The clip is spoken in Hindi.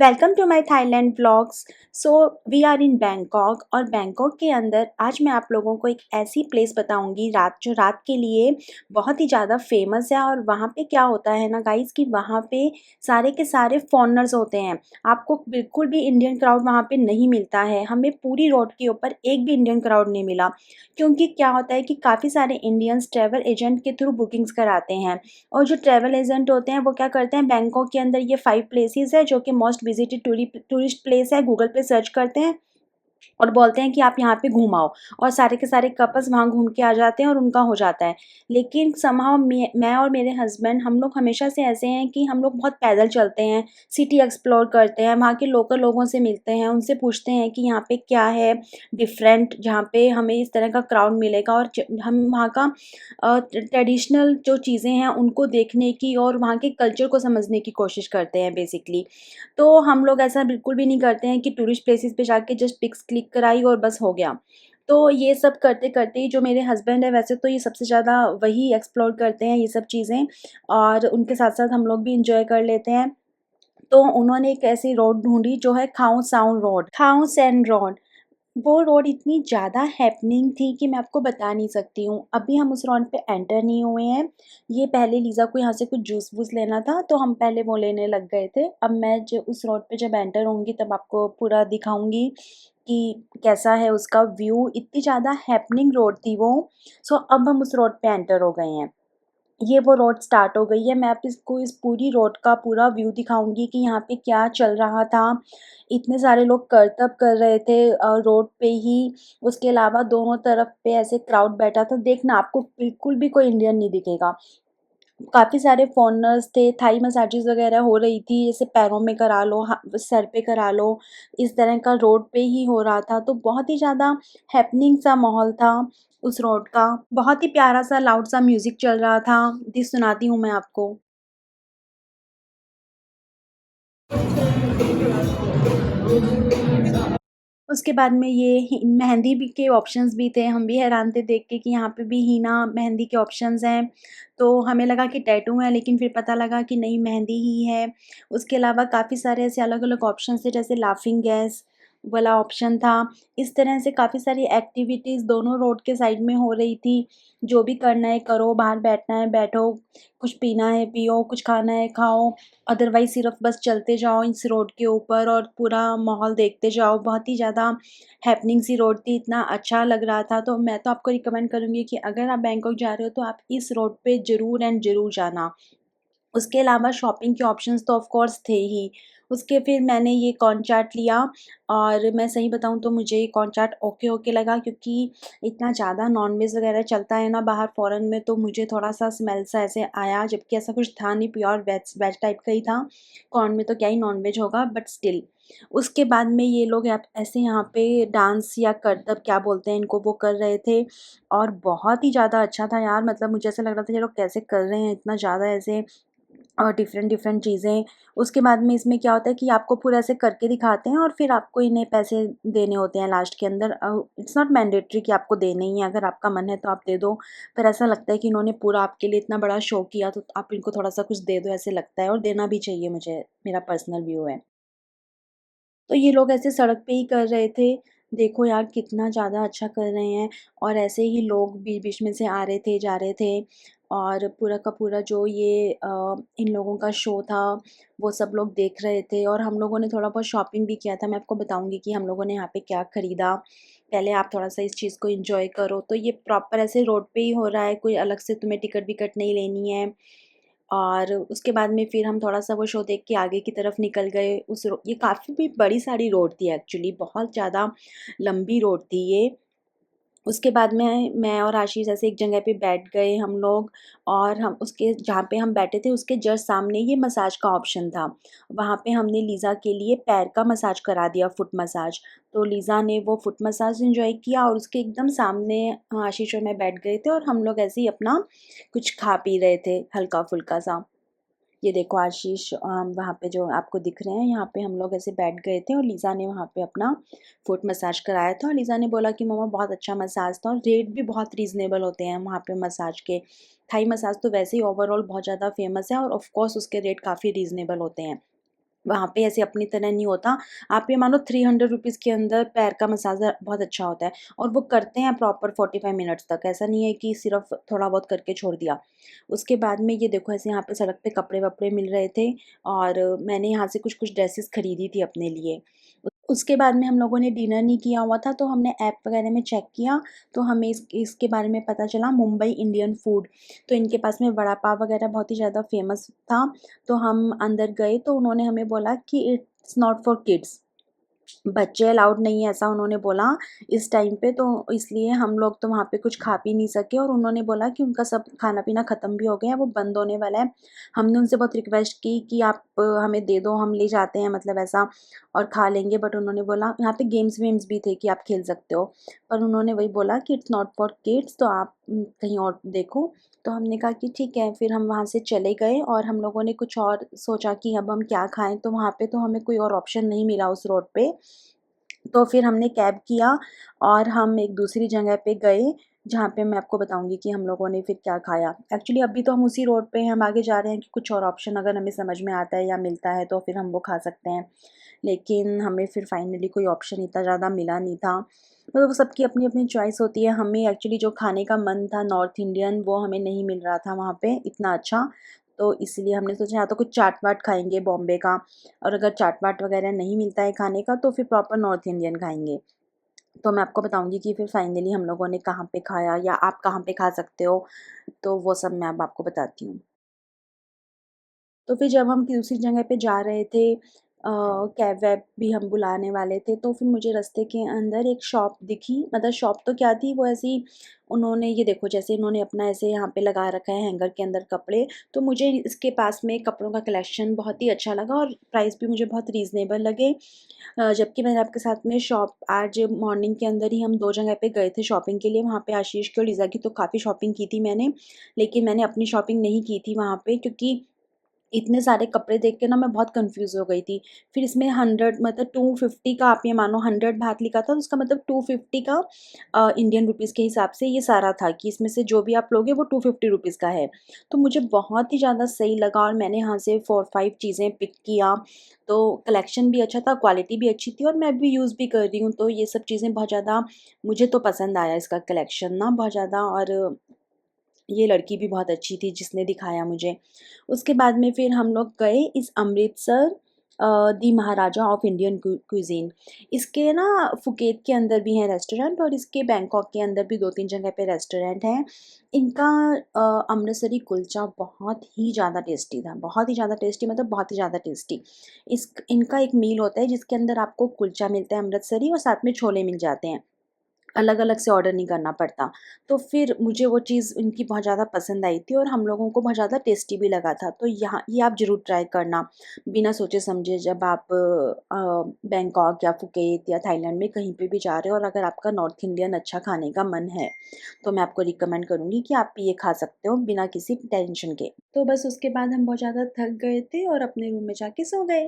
Welcome to my Thailand vlogs. So we are in Bangkok और बैंकॉक के अंदर आज मैं आप लोगों को एक ऐसी प्लेस बताऊंगी जो रात के लिए बहुत ही ज़्यादा फेमस है। और वहाँ पे क्या होता है ना गाइस कि वहाँ पे सारे के सारे फॉरेनर्स होते हैं। आपको बिल्कुल भी इंडियन क्राउड वहाँ पे नहीं मिलता है। हमें पूरी रोड के ऊपर एक भी इंडियन क्राउड नहीं मिला, क्योंकि क्या होता है कि काफ़ी सारे इंडियंस ट्रैवल एजेंट के थ्रू बुकिंग्स कराते हैं। और जो ट्रैवल एजेंट होते हैं वो क्या करते हैं, बैंकॉक के अंदर ये 5 प्लेसेस है जो कि मोस्ट विजिटेड टूरिस्ट प्लेस है। गूगल पे सर्च करते हैं और बोलते हैं कि आप यहाँ पे घूम आओ, और सारे के सारे कपल्स वहाँ घूम के आ जाते हैं और उनका हो जाता है। लेकिन समहाउ मैं और मेरे हस्बैंड हम लोग हमेशा से ऐसे हैं कि हम लोग बहुत पैदल चलते हैं, सिटी एक्सप्लोर करते हैं, वहाँ के लोकल लोगों से मिलते हैं, उनसे पूछते हैं कि यहाँ पे क्या है डिफरेंट जहाँ पे हमें इस तरह का क्राउड मिलेगा। और हम वहाँ का ट्रेडिशनल जो चीज़ें हैं उनको देखने की और वहाँ के कल्चर को समझने की कोशिश करते हैं बेसिकली। तो हम लोग ऐसा बिल्कुल भी नहीं करते हैं कि टूरिस्ट प्लेसेस पे जाके जस्ट पिक्स क्लिक कराई और बस हो गया। तो ये सब करते-करते ही जो मेरे हस्बैंड है, वैसे तो ये सबसे ज़्यादा वही एक्सप्लोर करते हैं ये सब चीज़ें, और उनके साथ-साथ हम लोग भी एन्जॉय कर लेते हैं। तो उन्होंने एक ऐसी रोड ढूँढी जो है खाओ साउंड रोड, खाओ सैन रोड। वो रोड इतनी ज़्यादा हैपनिंग थी कि मैं आपको बता नहीं सकती हूँ। अभी हम उस रोड पे एंटर नहीं हुए हैं। ये पहले लीज़ा को यहाँ से कुछ जूस-वूस लेना था, तो हम पहले वो लेने लग गए थे। अब मैं जो उस रोड पे जब एंटर होंगी तब आपको पूरा दिखाऊँगी कि कैसा है उसका व्यू। इतनी ज़्यादा हैपनिंग रोड थी वो। सो अब हम उस रोड पे एंटर हो गए हैं। ये वो रोड स्टार्ट हो गई है। मैं आप इसको इस पूरी रोड का पूरा व्यू दिखाऊँगी कि यहाँ पे क्या चल रहा था। इतने सारे लोग करतब कर रहे थे रोड पे ही। उसके अलावा दोनों तरफ पे ऐसे क्राउड बैठा था। देखना आपको बिल्कुल भी कोई इंडियन नहीं दिखेगा। काफ़ी सारे फ़ॉरेनर्स थे, थाई मसाजेज़ वग़ैरह हो रही थी, जैसे पैरों में करा लो, सर पे करा लो, इस तरह का रोड पे ही हो रहा था। तो बहुत ही ज़्यादा हैपनिंग सा माहौल था उस रोड का। बहुत ही प्यारा सा लाउड सा म्यूज़िक चल रहा था। जी, सुनाती हूँ मैं आपको। उसके बाद में ये ही मेहंदी भी के ऑप्शंस भी थे। हम भी हैरान थे देख के कि यहाँ पे भी हीना मेहंदी के ऑप्शंस हैं। तो हमें लगा कि टैटू है, लेकिन फिर पता लगा कि नहीं, मेहंदी ही है। उसके अलावा काफ़ी सारे ऐसे अलग-अलग ऑप्शंस थे, जैसे लाफिंग गैस वाला ऑप्शन था। इस तरह से काफ़ी सारी एक्टिविटीज़ दोनों रोड के साइड में हो रही थी। जो भी करना है करो, बाहर बैठना है बैठो, कुछ पीना है पियो, कुछ खाना है खाओ। अदरवाइज़ सिर्फ़ बस चलते जाओ इस रोड के ऊपर और पूरा माहौल देखते जाओ। बहुत ही ज़्यादा हैपनिंग सी रोड थी, इतना अच्छा लग रहा था। तो मैं तो आपको रिकमेंड करूँगी कि अगर आप बैंकॉक जा रहे हो तो आप इस रोड पे ज़रूर एंड ज़रूर जाना। उसके अलावा शॉपिंग के ऑप्शंस तो ऑफ़ कोर्स थे ही। उसके फिर मैंने ये कॉर्न चाट लिया, और मैं सही बताऊँ तो मुझे ये कॉर्न चाट ओके-ओके लगा, क्योंकि इतना ज़्यादा नॉन-वेज वग़ैरह चलता है ना बाहर फ़ॉरेन में, तो मुझे थोड़ा-सा स्मेल सा ऐसे आया, जबकि ऐसा कुछ था नहीं, प्योर वेज वेज टाइप का ही था। कॉर्न में तो क्या ही नॉन-वेज होगा, बट स्टिल। उसके बाद में ये लोग ऐसे यहाँ पे डांस या करतब क्या बोलते हैं इनको, वो कर रहे थे, और बहुत ही ज़्यादा अच्छा था यार। मतलब मुझे ऐसा लग रहा था ये लोग कैसे कर रहे हैं इतना ज़्यादा ऐसे, और डिफ़रेंट डिफ़रेंट चीज़ें। उसके बाद में इसमें क्या होता है कि आपको पूरा ऐसे करके दिखाते हैं और फिर आपको इन्हें पैसे देने होते हैं लास्ट के अंदर। इट्स नॉट मैंडेटरी कि आपको देने ही हैं, अगर आपका मन है तो आप दे दो। पर ऐसा लगता है कि इन्होंने पूरा आपके लिए इतना बड़ा शो किया, तो आप इनको थोड़ा-सा कुछ दे दो, ऐसे लगता है, और देना भी चाहिए मुझे, मेरा पर्सनल व्यू है। तो ये लोग ऐसे सड़क पे ही कर रहे थे। देखो यार कितना ज़्यादा अच्छा कर रहे हैं, और ऐसे ही लोग बीच-बीच में से आ रहे थे, जा रहे थे, और पूरा का पूरा जो ये इन लोगों का शो था, वो सब लोग देख रहे थे, और हम लोगों ने थोड़ा बहुत शॉपिंग भी किया था। मैं आपको बताऊँगी कि हम लोगों ने यहाँ पे क्या खरीदा। पहले आप थोड़ा-सा इस चीज़ को एन्जॉय करो। तो ये प्रॉपर ऐसे रोड पे ही हो रहा है, कोई अलग से तुम्हें टिकट-विकट नहीं लेनी है। और उसके बाद में फिर हम थोड़ा-सा वो शो देख के आगे की तरफ निकल गए। उस रो ये काफ़ी भी बड़ी सारी रोड थी एक्चुअली, बहुत ज़्यादा लंबी रोड थी ये। उसके बाद में मैं और आशीष ऐसे एक जगह पे बैठ गए हम लोग, और हम उसके जहाँ पे हम बैठे थे उसके जस्ट सामने ये मसाज का ऑप्शन था। वहाँ पे हमने लीज़ा के लिए पैर का मसाज करा दिया, फुट मसाज। तो लीज़ा ने वो फुट मसाज एन्जॉय किया, और उसके एकदम सामने आशीष और मैं बैठ गए थे, और हम लोग ऐसे ही अपना कुछ खा पी रहे थे हल्का-फुल्का सा। ये देखो आशीष वहाँ पे जो आपको दिख रहे हैं, यहाँ पे हम लोग ऐसे बैठ गए थे, और लीज़ा ने वहाँ पे अपना फुट मसाज कराया था, और लीज़ा ने बोला कि मम्मा बहुत अच्छा मसाज था, और रेट भी बहुत रीज़नेबल होते हैं वहाँ पे मसाज के। थाई मसाज तो वैसे ही ओवरऑल बहुत ज़्यादा फेमस है, और ऑफ़ कोर्स उसके रेट काफ़ी रीज़नेबल होते हैं। वहाँ पे ऐसे अपनी तरह नहीं होता। आप ये मानो 300 रुपीज़ के अंदर पैर का मसाज बहुत अच्छा होता है और वो करते हैं प्रॉपर 45 मिनट्स तक। ऐसा नहीं है कि सिर्फ़ थोड़ा बहुत करके छोड़ दिया। उसके बाद में ये देखो ऐसे यहाँ पे सड़क पे कपड़े-वपड़े मिल रहे थे और मैंने यहाँ से कुछ-कुछ ड्रेसेस खरीदी थी अपने लिए। उसके बाद में हम लोगों ने डिनर नहीं किया हुआ था, तो हमने ऐप वगैरह में चेक किया, तो हमें इसके बारे में पता चला मुंबई इंडियन फूड। तो इनके पास में वड़ा पाव वगैरह बहुत ही ज़्यादा फ़ेमस था, तो हम अंदर गए तो उन्होंने हमें बोला कि इट्स नॉट फॉर किड्स। बच्चे अलाउड नहीं है ऐसा उन्होंने बोला इस टाइम पे, तो इसलिए हम लोग तो वहाँ पे कुछ खा पी नहीं सके और उन्होंने बोला कि उनका सब खाना-पीना ख़त्म भी हो गया है, वो बंद होने वाला है। हमने उनसे बहुत रिक्वेस्ट की कि आप हमें दे दो, हम ले जाते हैं मतलब ऐसा और खा लेंगे, बट उन्होंने बोला यहाँ पे गेम्स-वेम्स भी थे कि आप खेल सकते हो। पर उन्होंने वही बोला कि इट्स नॉट फॉर किड्स, तो आप कहीं और देखो। तो हमने कहा कि ठीक है, फिर हम वहाँ से चले गए और हम लोगों ने कुछ और सोचा कि अब हम क्या खाएँ, तो वहाँ पे तो हमें कोई और ऑप्शन नहीं मिला उस रोड पे। तो फिर हमने कैब किया और हम एक दूसरी जगह पे गए, जहाँ पे मैं आपको बताऊँगी कि हम लोगों ने फिर क्या खाया। एक्चुअली अभी तो हम उसी रोड पे हैं, हम आगे जा रहे हैं कि कुछ और ऑप्शन अगर हमें समझ में आता है या मिलता है तो फिर हम वो खा सकते हैं। लेकिन हमें फिर फाइनली कोई ऑप्शन इतना ज़्यादा मिला नहीं था। मतलब वो सबकी अपनी-अपनी चॉइस होती है। हमें एक्चुअली जो खाने का मन था नॉर्थ इंडियन, वो हमें नहीं मिल रहा था वहाँ पे इतना अच्छा। तो इसलिए हमने सोचा या तो कुछ चाट-वाट खाएँगे बॉम्बे का, और अगर चाट-वाट वगैरह नहीं मिलता है खाने का तो फिर प्रॉपर नॉर्थ इंडियन खाएँगे। तो मैं आपको बताऊँगी कि फिर फाइनली हम लोगों ने कहाँ पे खाया या आप कहाँ पे खा सकते हो, तो वो सब मैं अब आपको बताती हूँ। तो फिर जब हम दूसरी जगह पे जा रहे थे, कैब-वैब भी हम बुलाने वाले थे, तो फिर मुझे रास्ते के अंदर एक शॉप दिखी। मतलब शॉप तो क्या थी, वो ऐसी उन्होंने ये देखो जैसे इन्होंने अपना ऐसे यहाँ पे लगा रखा है हैंगर के अंदर कपड़े, तो मुझे इसके पास में कपड़ों का कलेक्शन बहुत ही अच्छा लगा और प्राइस भी मुझे बहुत रीज़नेबल लगे। जबकि मैंने आपके साथ में शॉप आज मॉर्निंग के अंदर ही हम 2 जगह पे गए थे शॉपिंग के लिए, वहाँ पे आशीष की और लिज़ा की तो काफ़ी शॉपिंग की थी मैंने, लेकिन मैंने अपनी शॉपिंग नहीं की थी वहाँ पे, क्योंकि इतने सारे कपड़े देख के ना मैं बहुत कन्फ्यूज़ हो गई थी। फिर इसमें 100 मतलब 250 का, आप ये मानो 100 बात लिखा था, तो उसका मतलब 250 का इंडियन रुपीज़ के हिसाब से ये सारा था कि इसमें से जो भी आप लोगे वो 250 रुपीज़ का है। तो मुझे बहुत ही ज़्यादा सही लगा और मैंने यहाँ से 4-5 चीज़ें पिक किया। तो कलेक्शन भी अच्छा था, क्वालिटी भी अच्छी थी और मैं भी यूज़ भी कर रही हूँ, तो ये सब चीज़ें बहुत ज़्यादा मुझे तो पसंद आया इसका कलेक्शन ना बहुत ज़्यादा, और ये लड़की भी बहुत अच्छी थी जिसने दिखाया मुझे। उसके बाद में फिर हम लोग गए इस अमृतसर, दी महाराजा ऑफ इंडियन क्यूज़ीन। इसके ना फुकेत के अंदर भी हैं रेस्टोरेंट और इसके बैंकॉक के अंदर भी 2-3 जगह पे रेस्टोरेंट हैं। इनका अमृतसरी कुलचा बहुत ही ज़्यादा टेस्टी था, बहुत ही ज़्यादा टेस्टी मतलब बहुत ही ज़्यादा टेस्टी। इनका एक मील होता है जिसके अंदर आपको कुलचा मिलता है अमृतसरी और साथ में छोले मिल जाते हैं। अलग-अलग से ऑर्डर नहीं करना पड़ता। तो फिर मुझे वो चीज़ उनकी बहुत ज़्यादा पसंद आई थी और हम लोगों को बहुत ज़्यादा टेस्टी भी लगा था। तो यहाँ ये आप ज़रूर ट्राई करना, बिना सोचे-समझे जब आप बैंकॉक या फुकेत या थाईलैंड में कहीं पे भी जा रहे हो और अगर आपका नॉर्थ इंडियन अच्छा खाने का मन है, तो मैं आपको रिकमेंड करूँगी कि आप ये खा सकते हो बिना किसी टेंशन के। तो बस उसके बाद हम बहुत ज़्यादा थक गए थे और अपने रूम में जाके सो गए।